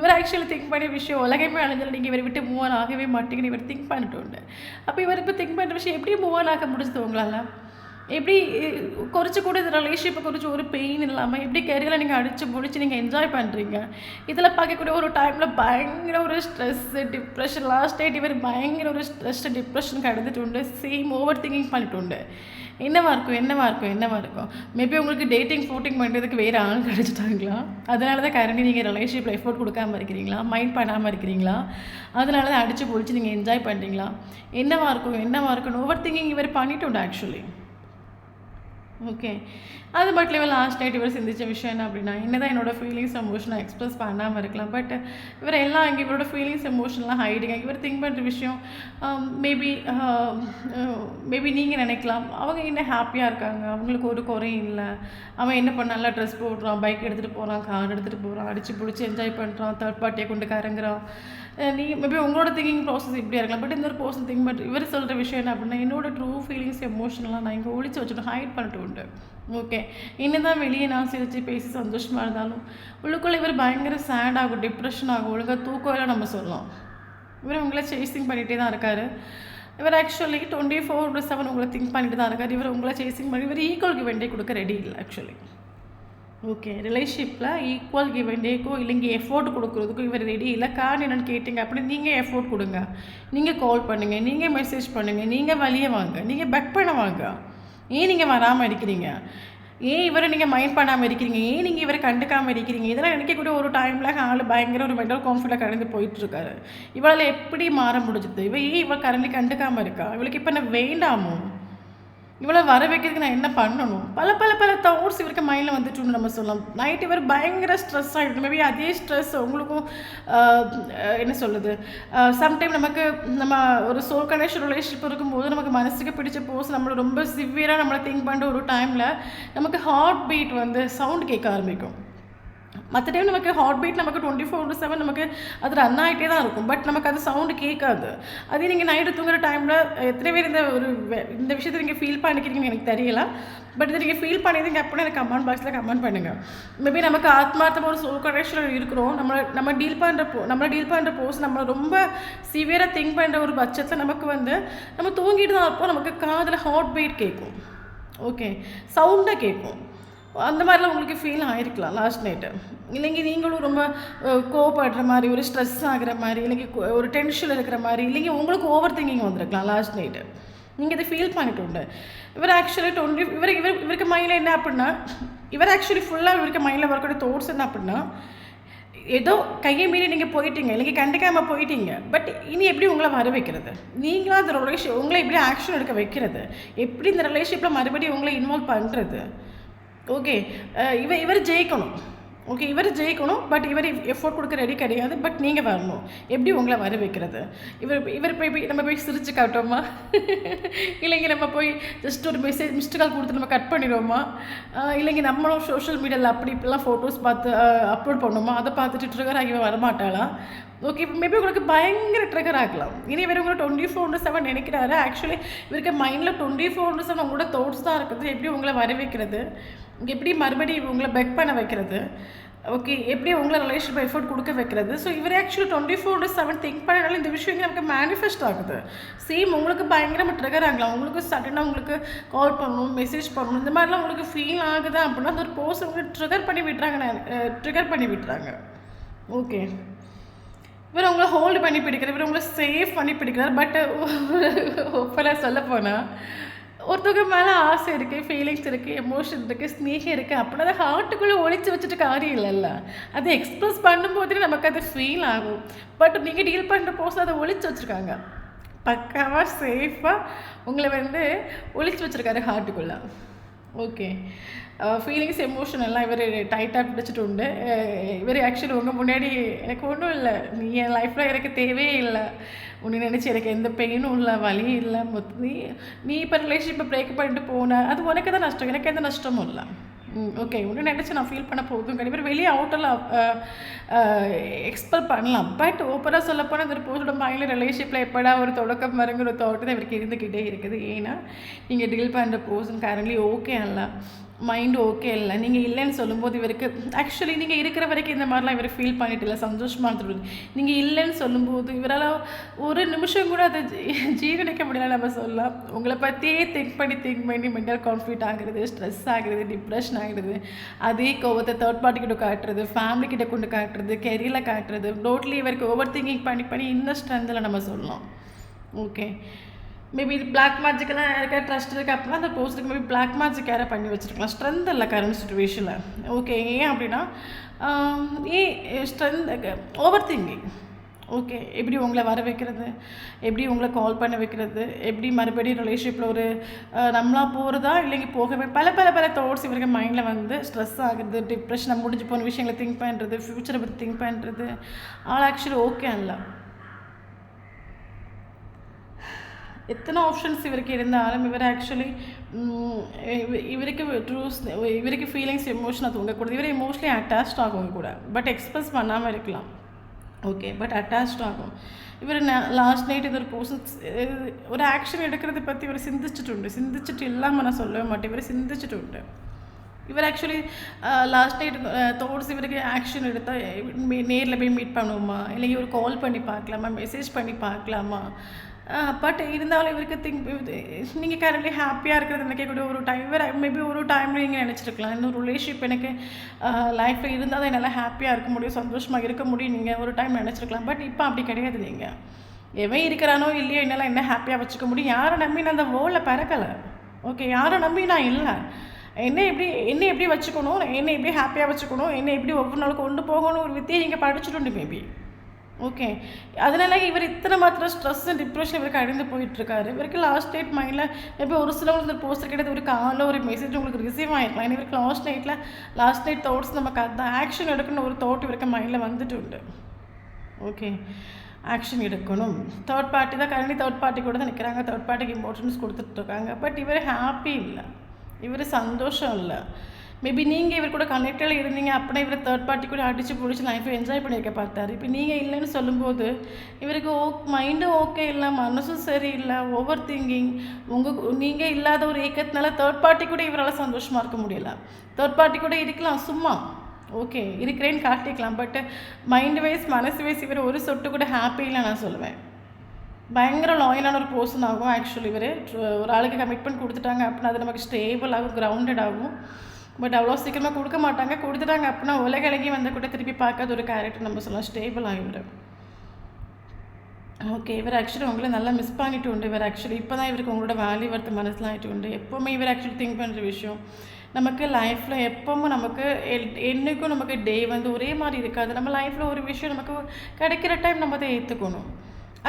இவர் ஆக்சுவலி திங்க் பண்ண விஷயம் உலகமே அழிஞ்சாலும் நீங்கள் இவரை விட்டு மூவ் ஆன் ஆகவே மாட்டீங்கன்னு இவர் திங்க் பண்ணிட்டு உண்டு. அப்போ இவர் இப்போ திங்க் பண்ணுற விஷயம் எப்படி மூவ் ஆன் ஆக முடிஞ்சது உங்களால், எப்படி குறைச்சி கூட இந்த ரிலேஷன்ஷிப்பை குறித்து ஒரு பெயின் இல்லாமல் எப்படி கெரியரில் நீங்கள் அடித்து முடிச்சு நீங்கள் என்ஜாய் பண்ணுறீங்க. இதில் பார்க்கக்கூடிய ஒரு டைமில் பயங்கர ஒரு ஸ்ட்ரெஸ்ஸு டிப்ரெஷன், லாஸ்ட் டேட் இவர் பயங்கர ஒரு ஸ்ட்ரெஸ்ஸு டிப்ரெஷன் கடந்துட்டு உண்டு, சேம் ஓவர் திங்கிங் பண்ணிட்டு உண்டு. என்னவா இருக்கும் மேபி உங்களுக்கு டேட்டிங் ஃபோட்டிங் பண்ணுறதுக்கு வேறு ஆள் கிடச்சிட்டாங்களா, அதனால தான் கரண்டி நீங்கள் ரிலேஷன்ஷிப்பில் எஃபோர்ட் கொடுக்காமல் இருக்கிறீங்களா, மைண்ட் பண்ணாமல் இருக்கிறீங்களா, அதனால தான் அடித்து பொழிச்சு நீங்கள் என்ஜாய் பண்ணுறீங்களா, என்னவா இருக்கும் ஓவர் திங்கிங் இவர் பண்ணிட்டு உண்டு ஆக்சுவலி. ஓகே, அது மட்டும் இவர் லாஸ்ட் நைட் இவர் சிந்தித்த விஷயம் என்ன அப்படின்னா, என்ன தான் என்னோடய ஃபீலிங்ஸ் எமோஷனாக எக்ஸ்ப்ரெஸ் பண்ணாமல் இருக்கலாம், பட் இவர் எல்லாம் இங்கே இவரோட ஃபீலிங்ஸ் எமோஷனெலாம் ஹைடிங்க. இவர் திங்க் பண்ணுற விஷயம் மேபி நீங்கள் நினைக்கலாம், அவங்க என்ன ஹாப்பியாக இருக்காங்க, அவங்களுக்கு ஒரு குறையும் இல்லை, அவன் என்ன பண்ண நல்லா ட்ரெஸ் போடுறான், பைக் எடுத்துகிட்டு போகிறான், கார் எடுத்துகிட்டு போகிறான், அடித்து பிடிச்சி என்ஜாய் பண்ணுறான், தேர்ட் பார்ட்டியை கொண்டு கறங்குறான். நீங்கள் மேபி உங்களோட திங்கிங் ப்ராசஸ் இப்படியா இருக்கலாம், பட் இந்த ஒரு பர்சன் திங்க் பட் இவர் சொல்கிற விஷயம் என்ன அப்படின்னா, என்னோட ட்ரூ ஃபீலிங்ஸ் எமோஷனலாக நான் இங்கே ஒழிச்சு வச்சுட்டு ஹைட் பண்ணிட்டு உண்டு. ஓகே, என்ன தான் வெளியே நான் சிரித்து பேசி சந்தோஷமாக இருந்தாலும் உள்ளுக்குள்ளே இவர் பயங்கர சேட் ஆகும், டிப்ரெஷன் ஆகும், ஒழுங்காக தூக்கம் நம்ம சொல்லலாம். இவர் உங்களை சேசிங் பண்ணிகிட்டே தான் இருக்கார். இவர் ஆக்சுவலி 24/7 உங்களை திங்க் பண்ணிட்டு தான் இருக்கார். இவர் உங்களை சேசிங் பண்ணி இவர் ஈக்குவல் கிவ் அண்ட் டேக் கொடுக்க ரெடி இல்லை ஆக்சுவலி. ஓகே, ரிலேஷன்ஷிப்பில் ஈக்குவல் கிவ் அண்ட் டேக்கோ இல்லைங்க எஃபோர்ட் கொடுக்குறதுக்கும் இவர் ரெடி இல்லை. காரணம் என்னென்னு கேட்டிங்க அப்படி நீங்கள் எஃபோர்ட் கொடுங்க, நீங்கள் கால் பண்ணுங்கள், நீங்கள் மெசேஜ் பண்ணுங்கள், நீங்கள் வெளியே வாங்க, நீங்கள் பெக் பண்ண வாங்க. ஏன் நீங்கள் வராமல் இருக்கிறீங்க, ஏன் இவரை நீங்கள் மைண்ட் பண்ணாமல் இருக்கிறீங்க, ஏன் நீங்கள் இவரை கண்டுக்காமல் இருக்கிறீங்க, இதெல்லாம் நினைக்கக்கூடிய ஒரு டைமில் ஆள் பயங்கர ஒரு மென்டல் கான்ஃப்ளிக்டில் கடந்து போயிட்டுருக்காரு. இவளால் எப்படி மாற முடிஞ்சுது, இவள் கரண்டி கண்டுக்காமல் இருக்கா, இவளுக்கு இப்போ நான் வேண்டாமோ, இவ்வளோ வர வைக்கிறதுக்கு நான் என்ன பண்ணணும், பல தாட்ஸ் இவருக்கு மைண்டில் வந்துட்டு நம்ம சொல்லலாம். நைட் இவர் பயங்கர ஸ்ட்ரெஸ் ஆகிடுது. மேபி அதே ஸ்ட்ரெஸ் உங்களுக்கும் என்ன சொல்லுது, சம்டைம் நம்ம ஒரு சோல் கனெக்ஷன் ரிலேஷன்ஷிப் இருக்கும்போது நமக்கு மனசுக்கு பிடிச்ச போஸ் நம்மளை ரொம்ப சிவியராக நம்மளை திங்க் பண்ணுற ஒரு டைமில் நமக்கு ஹார்ட் பீட் சவுண்ட் கேட்க ஆரம்பிக்கும். மற்ற டைம் நமக்கு ஹார்ட் பீட் நமக்கு 24/7 நமக்கு அது ரன் ஆகிட்டே தான் இருக்கும், பட் நமக்கு அது சவுண்டு கேட்காது. அதே நீங்கள் நைட்டு தூங்குற டைமில் எத்தனை பேர் இந்த விஷயத்தை நீங்கள் ஃபீல் பண்ணிக்கிறீங்கன்னு எனக்கு தெரியல, பட் இதை நீங்கள் ஃபீல் பண்ணிடுங்க அப்படின்னா எனக்கு கமெண்ட் பாக்ஸில் கமெண்ட் பண்ணுங்கள். மேபி நமக்கு ஆத்மார்த்தமாக ஒரு சோல் கனெக்ஷனில் இருக்கிறோம், நம்ம டீல் பண்ணுற போஸ் நம்ம ரொம்ப சிவியராக திங்க் பண்ணுற ஒரு பட்சத்தில் நமக்கு நம்ம தூங்கிட்டு தான் இருப்போம், நமக்கு காதில் ஹார்ட் பீட் கேட்கும். ஓகே, சவுண்டாக கேட்கும். அந்த மாதிரிலாம் உங்களுக்கு ஃபீல் ஆகிருக்கலாம் லாஸ்ட் நைட்டு. இல்லைங்க நீங்களும் ரொம்ப கோவப்படுற மாதிரி, ஒரு ஸ்ட்ரெஸ் ஆகிற மாதிரி, இல்லைங்க ஒரு டென்ஷனில் இருக்கிற மாதிரி, இல்லைங்க உங்களுக்கு ஓவர் திங்கிங் வந்திருக்கலாம் லாஸ்ட் நைட்டு. நீங்கள் இதை ஃபீல் பண்ணிட்டு உண்டு. இவர் ஆக்சுவலி இவருக்கு மைண்டில் என்ன அப்படின்னா, இவர் ஆக்சுவலி ஃபுல்லாக இவருக்கு மைண்டில் வரக்கூடிய தாட்ஸ் என்ன அப்படின்னா, ஏதோ கையை மீறி நீங்கள் போயிட்டீங்க, இல்லைங்க கண்டுக்காமல் போயிட்டீங்க, பட் இனி எப்படி உங்களை வர வைக்கிறது, நீங்களாம் அந்த உங்களை எப்படி ஆக்ஷன் எடுக்க வைக்கிறது, எப்படி இந்த ரிலேஷன்ஷிப்பில் மறுபடியும் உங்களை இன்வால்வ் பண்ணுறது. ஓகே, இவர் ஜெயிக்கணும். ஓகே, இவர் ஜெயிக்கணும், பட் இவர் எஃபோர்ட் கொடுக்க ரெடி கிடையாது, பட் நீங்கள் வரணும். எப்படி உங்களை வர வைக்கிறது, இவர் போய் நம்ம போய் சிரிச்சு காட்டோமா, இல்லைங்க நம்ம போய் ஜஸ்ட் ஒரு மிஸ்டு கால் கொடுத்து நம்ம கட் பண்ணிடுவோமா, இல்லைங்க நம்மளும் சோஷியல் மீடியாவில் அப்படி இப்படிலாம் ஃபோட்டோஸ் பார்த்து அப்லோட் பண்ணோமா, அதை பார்த்துட்டு ட்ரிகர் ஆகி வரமாட்டாளா. ஓகே, மேபி உங்களுக்கு பயங்கர ட்ரிகர் ஆகலாம். இனி இவர் உங்களை 24/7 நினைக்கிறாரு. ஆக்சுவலி இவருக்கு மைண்டில் 24/7 உங்களோட தாட்ஸ் தான் இருக்குது. எப்படி உங்களை வர வைக்கிறது, எப்படி மறுபடியும் உங்களை பெக் பண்ண வைக்கிறது. ஓகே, எப்படி உங்களை ரிலேஷன்ஷிப் எஃபோர்ட் கொடுக்க வைக்கிறது. ஸோ இவர் ஆக்சுவலி 24/7 திங்க் பண்ணனால இந்த விஷயம் நமக்கு மேனிஃபெஸ்ட் ஆகுது. சேம் உங்களுக்கு பயங்கரமாக ட்ரிகர் ஆகலாம். உங்களுக்கு சடனாக உங்களுக்கு கால் பண்ணணும், மெசேஜ் பண்ணணும், இந்த மாதிரிலாம் உங்களுக்கு ஃபீல் ஆகுது அப்படின்னா அந்த ஒரு போஸ்ட் உங்களுக்கு ட்ரிகர் பண்ணி விட்டுறாங்க. ஓகே, இவர் உங்களை ஹோல்டு பண்ணி பிடிக்கிறார், இவர் உங்களை சேஃப் பண்ணி பிடிக்கிறார். பட் ஓப்பனாக சொல்ல போனால் ஒருத்தவங்க மேலே ஆசை இருக்குது, ஃபீலிங்ஸ் இருக்குது, எமோஷன் இருக்குது, ஸ்னேகம் இருக்குது அப்படின்னா அதை ஹார்ட்டுக்குள்ளே ஒழிச்சு வச்சுட்டு காரியம் இல்லைல்ல. அதை எக்ஸ்ப்ரெஸ் பண்ணும்போதே நமக்கு அது ஃபீல் ஆகும். பட் நீங்கள் டீல் பண்ணுற போஸ்ட் அதை ஒழிச்சு வச்சுருக்காங்க, பக்காவாக சேஃபாக உங்களை ஒழிச்சு வச்சுருக்காரு ஹார்ட்டுக்குள்ளே. ஓகே, ஃபீலிங்ஸ் எமோஷன் எல்லாம் இவர் டைட்டாக பிடிச்சிட்டு உண்டு. இவர் ஆக்சுவலி உங்கள் முன்னாடி எனக்கு ஒன்றும் இல்லை, நீ என் லைஃப்பில் எனக்கு தேவையே இல்லை, உன்னை நினச்சி எனக்கு எந்த பெயினும் இல்லை, வலியும் இல்லை, நீ இப்போ ரிலேஷன்ஷிப்பை பிரேக் பண்ணிட்டு போன அது உனக்கு தான் நஷ்டம், எனக்கு எந்த நஷ்டமும் இல்லை. ஓகே, உன்னை நினச்சி நான் ஃபீல் பண்ண போதும் கண்டிப்பாக வெளியே அவுட்டெல்லாம் எக்ஸ்பெக்ட் பண்ணலாம். பட் ஓப்பராக சொல்லப்போனால் இந்த போஸ்டோட மைண்டில் ரிலேஷன்ஷிப்பில் எப்படா ஒரு தொடக்கம் வருங்கிற தாட்டு தான் இவருக்கு இருந்துக்கிட்டே இருக்குது. ஏன்னா நீங்கள் டீல் பண்ணுற பர்சன் கரண்ட்லி ஓகே அல்ல, மைண்டு ஓகே இல்லை. நீங்கள் இல்லைன்னு சொல்லும்போது இவருக்கு ஆக்சுவலி நீங்கள் இருக்கிற வரைக்கும் இந்த மாதிரிலாம் இவர் ஃபீல் பண்ணிட்டு இல்லை, சந்தோஷமாக இருந்துருது. நீங்கள் இல்லைன்னு சொல்லும்போது இவரால் ஒரு நிமிஷம் கூட அதை ஜீவனிக்க முடியல நம்ம சொல்லலாம். உங்களை பற்றியே திங்க் பண்ணி மென்டல் கான்ஃப்ளிக்ட் ஆகிறது, ஸ்ட்ரெஸ் ஆகிறது, டிப்ரெஷன் ஆகிடுது. அதே கோவத்தை தேர்ட் பார்ட்டி கிட்ட காட்டுறது, ஃபேமிலி கிட்ட கொண்டு காட்டுறது, கெரியரில் காட்டுறது, டோட்டலி இவருக்கு ஓவர் திங்கிங் பண்ணி இன்னும் ஸ்ட்ரென்த்தில் நம்ம சொல்லலாம். ஓகே, மேபி இது பிளாக் மேஜிக்கெல்லாம் யாருக்கா ட்ரஸ்ட் இருக்குது அப்படின்னா அந்த போஸ்ட்டுக்கு மேபி பிளாக் மேஜிக் யாரை பண்ணி வச்சுருக்கலாம். ஸ்ட்ரென்த் இல்லை கரண்ட் சுச்சுவேஷனில். ஓகே, ஏன் அப்படின்னா ஸ்ட்ரென்த் ஓவர் திங்கிங். ஓகே, எப்படி உங்களை வர வைக்கிறது, எப்படி உங்களை கால் பண்ண வைக்கிறது, எப்படி மறுபடியும் ரிலேஷன்ஷிப்பில் ஒரு நம்மளாக போகிறதா இல்லைங்க போகவே பல தாட்ஸ் இவருக்கு மைண்டில் ஸ்ட்ரெஸ் ஆகுறது, டிப்ரெஷனாக முடிஞ்சு போன விஷயங்களை திங்க் பண்ணுறது, ஃப்யூச்சரை பற்றி திங்க் பண்ணுறது. ஆள் ஆக்சுவலி ஓகே அல்ல. எத்தனை ஆப்ஷன்ஸ் இவருக்கு இருந்தாலும் இவர் ஆக்சுவலி இவருக்கு ஃபீலிங்ஸ் எமோஷன் அது தூங்கக்கூடாது. இவர் எமோஷனலி அட்டாச்ட் ஆகும் கூட, பட் எக்ஸ்பிரஸ் பண்ணாமல் இருக்கலாம். ஓகே, பட் அட்டாச்ட் ஆகும். இவர் லாஸ்ட் நைட் இது ஒரு ஒரு ஆக்ஷன் எடுக்கிறத பற்றி இவர் சிந்திச்சுட்டு இல்லாமல் நான் சொல்லவே மாட்டேன், இவர் சிந்திச்சுட்டு உண்டு. இவர் ஆக்சுவலி லாஸ்ட் நைட் தோட்ஸ் இவருக்கு ஆக்ஷன் எடுத்தால் நேரில் போய் மீட் பண்ணுவோமா, இல்லைங்க ஒரு கால் பண்ணி பார்க்கலாமா, மெசேஜ் பண்ணி பார்க்கலாமா. பட் இருந்தாலும் இவருக்கு நீங்கள் கரண்ட்லி ஹாப்பியாக இருக்கிறது எனக்கே கூட ஒரு டைம் மேபி ஒரு டைமில் நீங்கள் நினச்சிருக்கலாம், இன்னும் ரிலேஷன்ஷிப் எனக்கு லைஃப்பில் இருந்தால் தான் என்னால் ஹாப்பியாக இருக்க முடியும், சந்தோஷமாக இருக்க முடியும், நீங்கள் ஒரு டைம் நினச்சிருக்கலாம். பட் இப்போ அப்படி கிடையாது. நீங்கள் எவன் இருக்கிறானோ இல்லையோ என்னால் என்ன ஹாப்பியாக வச்சுக்க முடியும். யாரை நம்பி நான் அந்த வேர்ல்டில் பறக்கலை. ஓகே, யாரை நம்பி நான் இல்லை. என்ன எப்படி வச்சுக்கணும், என்ன எப்படி ஹாப்பியாக வச்சுக்கணும், என்ன எப்படி ஒவ்வொரு நாளும் கொண்டு போகணும் ஒரு வித்தியை நீங்கள் படிச்சுட்டு மேபி. ஓகே, அதனால இவர் இத்தனை மாத்திரம் ஸ்ட்ரெஸ் அண்ட் டிப்ரெஷன் இவருக்கு அழிந்து போயிட்டுருக்காரு. இவருக்கு லாஸ்ட் நைட் மைண்டில் மேபி ஒரு சிலவங்களுக்கு இந்த போஸ்டர் கிடையாது, ஒரு காலில் ஒரு மெசேஜ் உங்களுக்கு ரிசீவ் ஆகிருக்கலாம். ஏன்னா இவருக்கு லாஸ்ட் நைட் தாட்ஸ் நமக்கு அதுதான் ஆக்ஷன் எடுக்கணும் ஒரு தாட் இவருக்கு மைண்டில் வந்துட்டு உண்டு. ஓகே, ஆக்ஷன் எடுக்கணும். தேர்ட் பார்ட்டி தான் கரண்ட்லி தேர்ட் பார்ட்டி கூட தான் நிற்கிறாங்க, தேர்ட் பார்ட்டிக்கு இம்பார்ட்டன்ஸ் கொடுத்துட்ருக்காங்க. பட் இவர் ஹாப்பி இல்லை, இவர் சந்தோஷம் இல்லை. மேபி நீங்கள் இவர் கூட கனெக்டில் இருந்தீங்க அப்படின்னா இவர் தேர்ட் பார்ட்டி கூட அடித்து பிடிச்சி லைஃப்பை என்ஜாய் பண்ணியிருக்க பார்த்தாரு. இப்போ நீங்கள் இல்லைன்னு சொல்லும்போது இவருக்கு மைண்டும் ஓகே இல்லை, மனசும் சரியில்லை, ஓவர் திங்கிங். நீங்கள் இல்லாத ஒரு ஏக்கத்தினால தேர்ட் பார்ட்டி கூட இவரால் சந்தோஷமாக இருக்க முடியலை. தேர்ட் பார்ட்டி கூட இருக்கலாம் சும்மா, ஓகே இருக்கிறேன்னு காட்டிக்கலாம். பட் மைண்டு வைஸ் மனசு வைஸ் இவர் ஒரு சொட்டு கூட ஹாப்பி இல்லை நான் சொல்லுவேன். பயங்கர லாயலான ஒரு பர்சன் ஆகும். ஆக்சுவலி இவர் ஒரு ஆளுக்கு கமிட்மெண்ட் கொடுத்துட்டாங்க அப்படின்னா அது நமக்கு ஸ்டேபிள் ஆகும், கிரவுண்டட் ஆகும். பட் அவ்வளோ சீக்கிரமாக கொடுக்க மாட்டாங்க. கொடுத்துட்டாங்க அப்படின்னா உலகளகி கூட திருப்பி பார்க்காத ஒரு கேரக்டர் நம்ம சொல்லலாம், ஸ்டேபிள் ஆகிவிடும். ஓகே, இவர் ஆக்சுவலி உங்களை நல்லா மிஸ் பண்ணிட்டு உண்டு. இவர் ஆக்சுவலி இப்போ தான் இவருக்கு உங்களோட வேல்யூ வரத்து மனசில் ஆகிட்டு உண்டு. எப்போவுமே இவர் ஆக்சுவலி திங்க் பண்ணுற விஷயம் நமக்கு லைஃப்பில் எப்போவும் நமக்கு என்றைக்கும் நமக்கு டே ஒரே மாதிரி இருக்காது. நம்ம லைஃப்பில் ஒரு விஷயம் நமக்கு கிடைக்கிற டைம் நம்ம அதை ஏற்றுக்கணும்.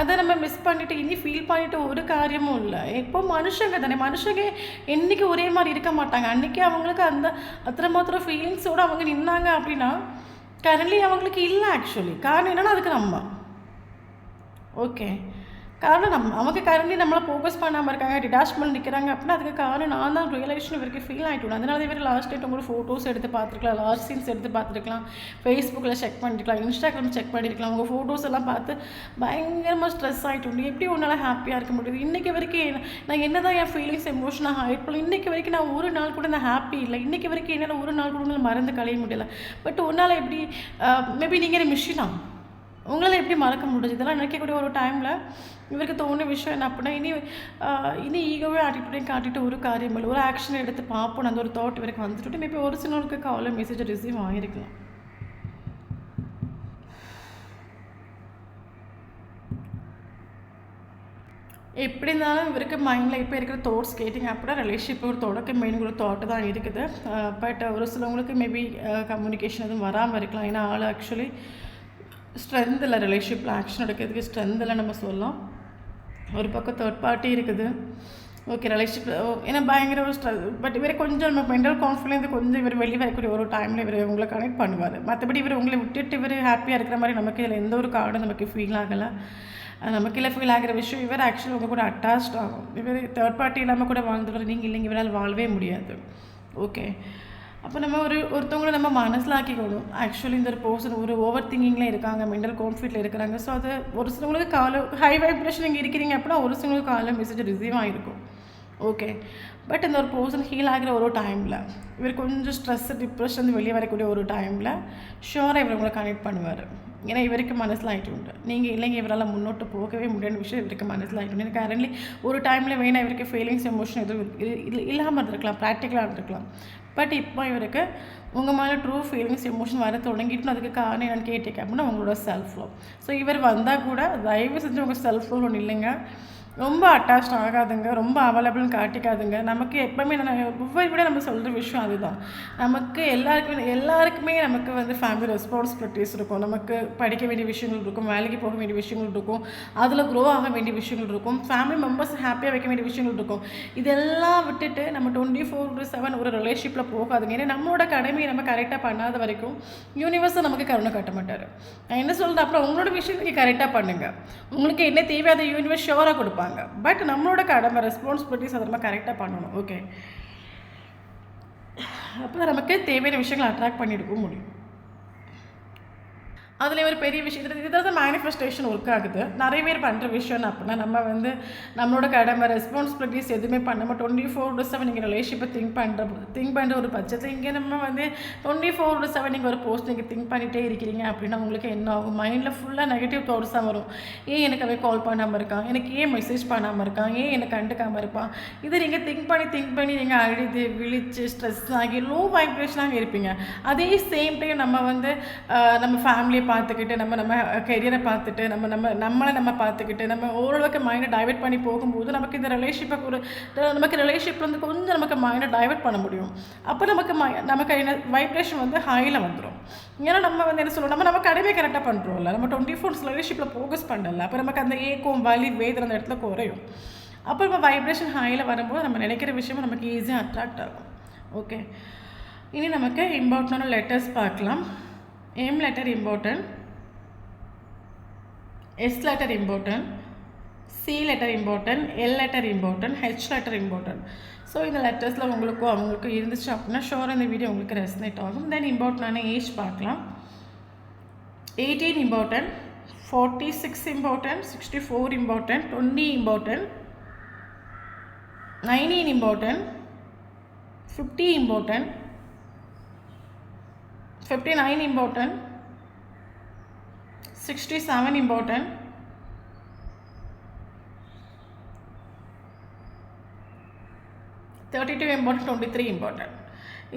அதை நம்ம மிஸ் பண்ணிவிட்டு இனி ஃபீல் பண்ணிவிட்டு ஒரு காரியமும் இல்லை. எப்போ மனுஷங்க தானே, மனுஷங்க என்றைக்கு ஒரே மாதிரி இருக்க மாட்டாங்க. அன்றைக்கி அவங்களுக்கு அத்தனை மாத்திரம் ஃபீலிங்ஸோடு அவங்க நின்னாங்க அப்படின்னா கரண்ட்லி அவங்களுக்கு இல்லை. ஆக்சுவலி காரணம் என்னென்னா அதுக்கு நம்ம ஓகே காரணம் அவங்க கரண்ட்லி நம்மளை ஃபோக்கஸ் பண்ணாமல் இருக்காங்க, டிடாச்மெண்ட் நிற்கிறாங்க அப்படின்னா அதுக்கு காரணம் நான் தான் ரியலைசேஷன் இவருக்கு ஃபீல் ஆகிட்டு. அதனால இவர் லாஸ்ட் டேட் உங்களோட ஃபோட்டோஸ் எடுத்து பார்த்துருக்கலாம், லாஸ்ட் சீன்ஸ் எடுத்து பார்த்துருக்கலாம், ஃபேஸ்புக்கில் செக் பண்ணிருக்கலாம், இன்ஸ்டாகிராம் செக் பண்ணியிருக்கலாம். உங்கள் ஃபோட்டோஸ் எல்லாம் பார்த்து பயங்கரமாக ஸ்ட்ரெஸ் ஆகிட்டு எப்படி உன்னால் ஹாப்பியாக இருக்க முடியுது? இன்றைக்கி வரைக்கும் நான் என்ன தான் என் ஃபீலிங்ஸ் எமோஷனாக ஹைட் பண்ணல, இன்றைக்கி வரைக்கும் நான் ஒரு நாள் கூட நான் ஹாப்பி இல்லை, இன்றைக்கி வரைக்கும் என்னால் ஒரு நாள் கூட மறந்து களைய முடியலை. பட் உன்னால் எப்படி மேபி நீங்கள் மிஷினா உங்களால் எப்படி மறக்க முடியுது? இதெல்லாம் நினைக்கக்கூடிய ஒரு டைமில் இவருக்கு தோணுன விஷயம் என்ன அப்படின்னா இனி ஈகோவே ஆட்டிடியூடையும் காட்டிட்டு ஒரு காரியம் இல்லை, ஒரு ஆக்ஷன் எடுத்து பார்ப்போம் அந்த ஒரு தாட் இவருக்கு வந்துட்டு மேபி ஒரு சிலருக்கு காலில் மெசேஜ் ரிசீவ் ஆகிருக்கலாம். எப்படி இருந்தாலும் இவருக்கு மைண்டில் இப்போ இருக்கிற தாட்ஸ் கேட்டிங்க அப்படின்னா ரிலேஷன்ஷிப் ஒரு தொடக்க மெயின் ஒரு தாட்டு தான் இருக்குது. பட் ஒரு சிலவங்களுக்கு மேபி கம்யூனிகேஷன் எதுவும் வராமல் இருக்கலாம். ஏன்னா ஆள் ஆக்சுவலி ஸ்ட்ரென்த் இல்லை, ரிலேஷன்ஷிப்பில் ஆக்ஷன் எடுக்கிறதுக்கு ஸ்ட்ரென்த் இல்லை நம்ம சொல்லலாம். ஒரு பக்கம் தேர்ட் பார்ட்டி இருக்குது. ஓகே ரிலேஷன்ஷிப் ஏன்னா பயங்கர ஒரு ஸ்ட்ரெஸ். பட் இவர் கொஞ்சம் நம்ம மென்டல் கான்ஃபிடன்ஸ் கொஞ்சம் இவர் வெளியே வரக்கூடிய ஒரு டைமில் இவர் உங்களை கனெக்ட் பண்ணுவார். மற்றபடி இவர் உங்களை விட்டுட்டு இவர் ஹாப்பியாக இருக்கிற மாதிரி நமக்கு இதில் எந்த ஒரு கார்டும் நமக்கு ஃபீல் ஆகலை. நமக்கு இல்லை ஃபீல் ஆகிற விஷயம் இவர் ஆக்சுவலி உங்கள் கூட அட்டாச்ட் ஆகும். இவர் தேர்ட் பார்ட்டி இல்லாமல் கூட வாழ்ந்துக்கிற நீங்கள் இல்லைங்க, இவரால் வாழவே முடியாது. ஓகே அப்போ நம்ம ஒருத்தவங்களை நம்ம மனசில் ஆக்கிக்கணும். ஆக்சுவலி இந்த ஒரு பர்சன் ஒரு ஓவர் திங்கிங்கில் இருக்காங்க, மென்டல் கான்ஃப்ளிக்டில் இருக்கிறாங்க. ஸோ அது ஒரு சிலவங்களுக்கு ஹை வைப்ரேஷன் இங்கே இருக்கிறீங்க அப்படின்னா ஒரு சிலவங்களுக்கு காலையில் மெசேஜ் ரிசீவ் ஆகிருக்கும். ஓகே பட் இந்த ஒரு பர்சன் ஹீல் ஆகிற ஒரு டைமில் இவர் கொஞ்சம் ஸ்ட்ரெஸ் டிப்ரெஷன் வெளியே வரக்கூடிய ஒரு டைமில் ஷுவராக இவர் உங்களை கனெக்ட் பண்ணுவார். ஏன்னா இவருக்கு மனசில் ஆகிட்டு உண்டு நீங்கள் இல்லைங்க இவரால் முன்னோட்டு போகவே முடியாத விஷயம் இவருக்கு மனசில் ஆகிட்டு உண்டு. எனக்கு கரண்ட்லி ஒரு டைமில் வேணால் இவருக்கு ஃபீலிங்ஸ் எமோஷன் எதுவும் இல்லாமல் இருந்திருக்கலாம், ப்ராக்டிக்கலாக இருந்திருக்கலாம். பட் இப்போ இவருக்கு உங்கள் மேலே ட்ரூ ஃபீலிங்ஸ் எமோஷன் வர தொடங்கிட்டு அதுக்கு காரணம் என்னென்னு கேட்டீங்க அப்படின்னா உங்களோட செல்ஃப் லவ். ஸோ இவர் வந்தால் கூட தயவு செஞ்சு உங்கள் செல்ஃப் லவ் ஒன்று இல்லைங்க, ரொம்ப அட்டாச் ஆகாதுங்க, ரொம்ப அவைலபிள்னு காட்டிக்காதுங்க. நமக்கு எப்போவுமே ஒவ்வொரு விட நம்ம சொல்கிற விஷயம் அதுதான். நமக்கு எல்லாருக்குமே நமக்கு வந்து ஃபேமிலி ரெஸ்பான்சிபிலிட்டிஸ் இருக்கும், நமக்கு படிக்க வேண்டிய விஷயங்கள் இருக்கும், வேலைக்கு போக வேண்டிய விஷயங்கள் இருக்கும், அதில் க்ரோ ஆக வேண்டிய விஷயங்கள் இருக்கும், ஃபேமிலி மெம்பர்ஸ் ஹாப்பியாக வைக்க வேண்டிய விஷயங்கள் இருக்கும். இதெல்லாம் விட்டுட்டு நம்ம 24/7 ஒரு ரிலேஷன்ஷிப்பில் போகாதுங்க. ஏன்னா நம்மளோட கடமையை நம்ம கரெக்டாக பண்ணாத வரைக்கும் யூனிவர்ஸை நமக்கு கருணை காட்ட மாட்டார். நான் என்ன சொல்கிறேன் அப்புறம் உங்களோட விஷயம் நீங்கள் கரெக்டாக பண்ணுங்கள், உங்களுக்கு என்ன தேவை அதை யூனிவர்ஸ் ஷோராக கொடுப்பாங்க. பட் நம்மளோட கடமை ரெஸ்பான்சிபிலிட்டிஸ் அதை நம்ம கரெக்டாக பண்ணணும். ஓகே அப்போ நமக்கு தேவையான விஷயங்களை அட்ராக்ட் பண்ணியிருக்க முடியும். அதில் ஒரு பெரிய விஷயம் இதில் தான் மேனிஃபெஸ்டேஷன் ஒர்க் ஆகுது. நிறைய பேர் பண்ணுற விஷயம் அப்படின்னா நம்ம வந்து நம்மளோட கடமை ரெஸ்பான்சிபிலிட்டிஸ் எதுவுமே பண்ணாமல் 24/7 நீங்கள் ரிலேஷன்ஷிப்பை திங்க் பண்ணுற ஒரு பட்சத்தில் இங்கே நம்ம வந்து 24/7 நீங்கள் ஒரு போஸ்ட் நீங்கள் திங்க் பண்ணிகிட்டே இருக்கிறீங்க அப்படின்னா உங்களுக்கு என்ன ஆகும்? மைண்டில் ஃபுல்லாக நெகட்டிவ் தாட்ஸ் தான் வரும். ஏன் எனக்கு அவன் கால் பண்ணாமல் இருக்கான், எனக்கு ஏன் மெசேஜ் பண்ணாமல் இருக்கான், ஏன் எனக்கு கண்டுக்காமல் இருப்பான், இதை நீங்கள் திங்க் பண்ணி நீங்கள் அழுது விழித்து ஸ்ட்ரெஸ் ஆகி லோ வைப்ரேஷனாக இருப்பீங்க. அதே சேம் டைம் நம்ம வந்து நம்ம ஃபேமிலியை பார்த்துக்கிட்டு நம்ம கெரியரை பார்த்துட்டு நம்மளை பார்த்துக்கிட்டு நம்ம ஓரளவுக்கு மைண்டை டைவெர்ட் பண்ணி போகும்போது நமக்கு இந்த நமக்கு ரிலேஷன்ஷிப் வந்து கொஞ்சம் நமக்கு மைண்டை டைவெர்ட் பண்ண முடியும். அப்போ நமக்கு என்ன வைப்ரேஷன் வந்து ஹையில் வந்துடும். ஏன்னா நம்ம வந்து என்ன சொல்லுவோம், நம்ம கடமையை கரெக்டாக பண்ணுறோம்ல, நம்ம 24 ரிலேஷன்ஷிப்பில் ஃபோக்கஸ் பண்ணல. அப்போ நமக்கு அந்த ஏக்கம் வலி வேதனை அந்த இடத்துல குறையும். அப்போ நம்ம வைப்ரேஷன் ஹையில் வரும்போது நம்ம நினைக்கிற விஷயமும் நமக்கு ஈஸியாக அட்ராக்ட் ஆகும். ஓகே இனி நமக்கு இம்பார்ட்டண்டான லெட்டர்ஸ் பார்க்கலாம். M letter important, S letter important, C letter important, L letter important, H letter important. So இந்த லெட்டர்ஸில் அவங்களுக்கும் இருந்துச்சு அப்படின்னா ஷோராக இந்த வீடியோ உங்களுக்கு ரெசனேட் ஆகும். தென் இம்பார்ட்டண்டான ஏஜ் பார்க்கலாம். 18 important, 46 important, 64 important, 20 important, 19 important, 50 important, 59 important, 67 important, 32 important, 23 important.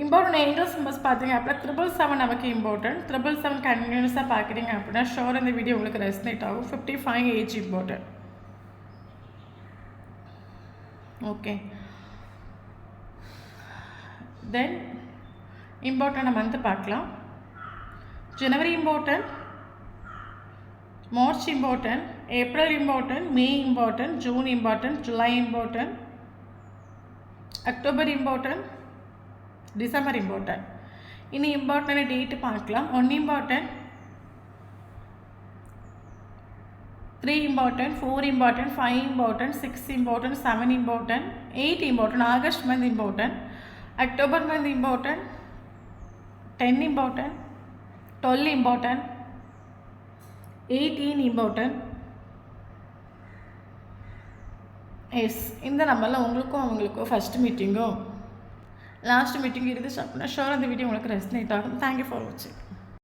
Important angel symbols பார்த்தீங்க அப்படின்னா 777 நமக்கு இம்பார்ட்டன்ட். 777 கண்டினியூஸாக பார்க்குறீங்க அப்படின்னா ஷோர் இந்த வீடியோ உங்களுக்கு ரெசனேட் ஆகும். 55 age important. Okay then important month பார்க்கலாம். January important, March important, April important, May important, June important, July important, October important, December important. இனி இம்பார்ட்டன்ட் டேட்டு பார்க்கலாம். 1 important, 3 important, 4 important, 5 important, 6 important, 7 important, 8 important, August month important, October month important, 10 important, 12 important, 18 important. S, இந்த நம்பரில் உங்களுக்கும் அவங்களுக்கும் first மீட்டிங்கோ last meeting இருந்துச்சு அப்படின்னா sure அந்த video உங்களுக்கு ரெஸ்னேட் ஆகும். தேங்க்யூ ஃபார் வாட்சிங்.